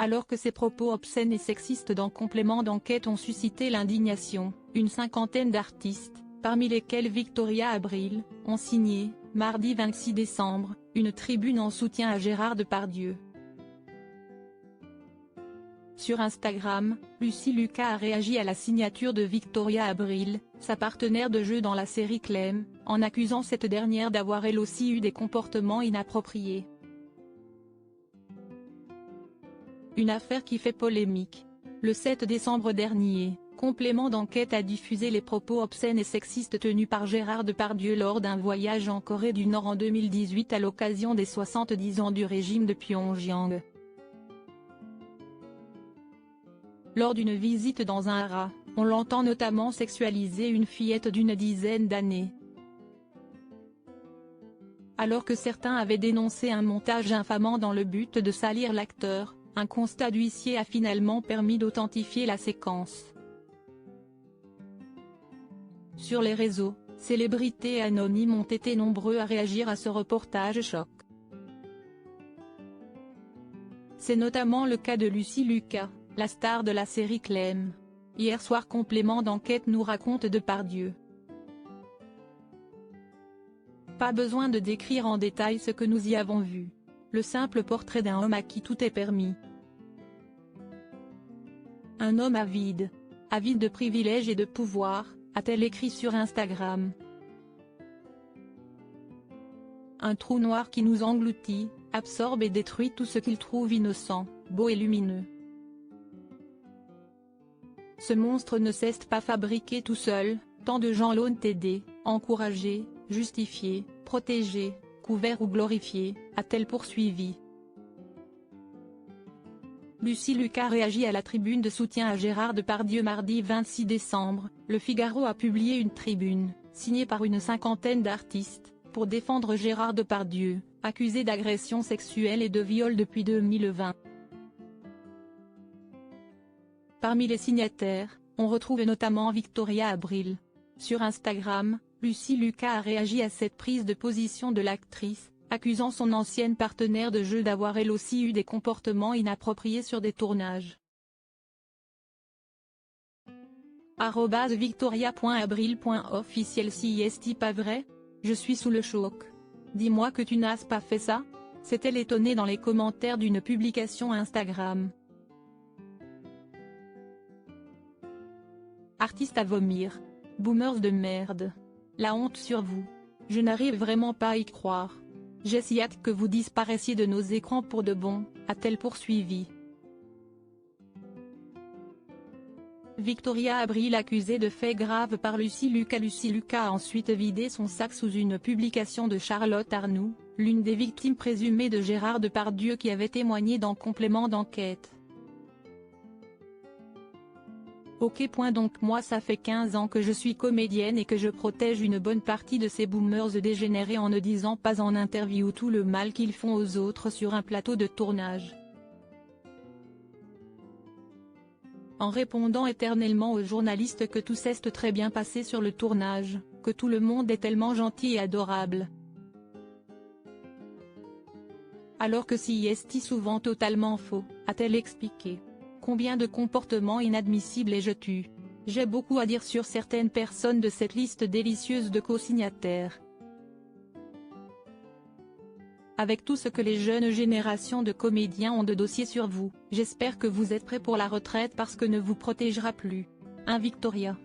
Alors que ses propos obscènes et sexistes dans Complément d'enquête ont suscité l'indignation, une cinquantaine d'artistes, parmi lesquels Victoria Abril, ont signé, mardi 26 décembre, une tribune en soutien à Gérard Depardieu. Sur Instagram, Lucy Lucas a réagi à la signature de Victoria Abril, sa partenaire de jeu dans la série Clem, en accusant cette dernière d'avoir elle aussi eu des comportements inappropriés. Une affaire qui fait polémique. Le 7 décembre dernier, Complément d'enquête a diffusé les propos obscènes et sexistes tenus par Gérard Depardieu lors d'un voyage en Corée du Nord en 2018 à l'occasion des 70 ans du régime de Pyongyang. Lors d'une visite dans un haras, on l'entend notamment sexualiser une fillette d'une dizaine d'années. Alors que certains avaient dénoncé un montage infamant dans le but de salir l'acteur, un constat d'huissier a finalement permis d'authentifier la séquence. Sur les réseaux, célébrités anonymes ont été nombreux à réagir à ce reportage choc. C'est notamment le cas de Lucy Lucas, la star de la série Clem. Hier soir, Complément d'enquête nous raconte Depardieu. Pas besoin de décrire en détail ce que nous y avons vu. Le simple portrait d'un homme à qui tout est permis. Un homme avide de privilèges et de pouvoir, a-t-elle écrit sur Instagram. Un trou noir qui nous engloutit, absorbe et détruit tout ce qu'il trouve innocent, beau et lumineux. Ce monstre ne cesse pas fabriquer tout seul, tant de gens l'ont aidé, encouragé, justifié, protégé, couvert ou glorifié, a-t-elle poursuivi. Lucy Lucas réagit à la tribune de soutien à Gérard Depardieu mardi 26 décembre, Le Figaro a publié une tribune, signée par une cinquantaine d'artistes, pour défendre Gérard Depardieu, accusé d'agression sexuelle et de viol depuis 2020. Parmi les signataires, on retrouve notamment Victoria Abril. Sur Instagram, Lucy Lucas a réagi à cette prise de position de l'actrice, accusant son ancienne partenaire de jeu d'avoir elle aussi eu des comportements inappropriés sur des tournages. @victoria.abril.officiel. Si est-ce pas vrai? Je suis sous le choc. Dis-moi que tu n'as pas fait ça? S'est-elle étonnée dans les commentaires d'une publication Instagram. Artiste à vomir. Boomers de merde. La honte sur vous. Je n'arrive vraiment pas à y croire. J'ai si hâte que vous disparaissiez de nos écrans pour de bon, a-t-elle poursuivi. Victoria Abril accusée de faits graves par Lucy Lucas. Lucy Lucas a ensuite vidé son sac sous une publication de Charlotte Arnoux, l'une des victimes présumées de Gérard Depardieu qui avait témoigné dans Complément d'enquête. Ok. Donc moi ça fait 15 ans que je suis comédienne et que je protège une bonne partie de ces boomers dégénérés en ne disant pas en interview tout le mal qu'ils font aux autres sur un plateau de tournage. En répondant éternellement aux journalistes que tout s'est très bien passé sur le tournage, que tout le monde est tellement gentil et adorable. Alors que c'est souvent totalement faux, a-t-elle expliqué. Combien de comportements inadmissibles ai-je eu? J'ai beaucoup à dire sur certaines personnes de cette liste délicieuse de co-signataires. Avec tout ce que les jeunes générations de comédiens ont de dossiers sur vous, j'espère que vous êtes prêts pour la retraite parce que ne vous protégera plus. Hein Victoria?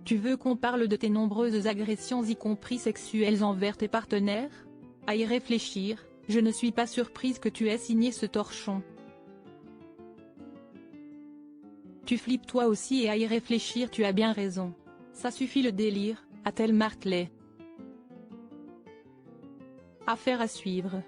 Tu veux qu'on parle de tes nombreuses agressions y compris sexuelles envers tes partenaires? À y réfléchir, je ne suis pas surprise que tu aies signé ce torchon. Tu flippes toi aussi et à y réfléchir tu as bien raison. Ça suffit le délire, a-t-elle martelé. Affaire à suivre.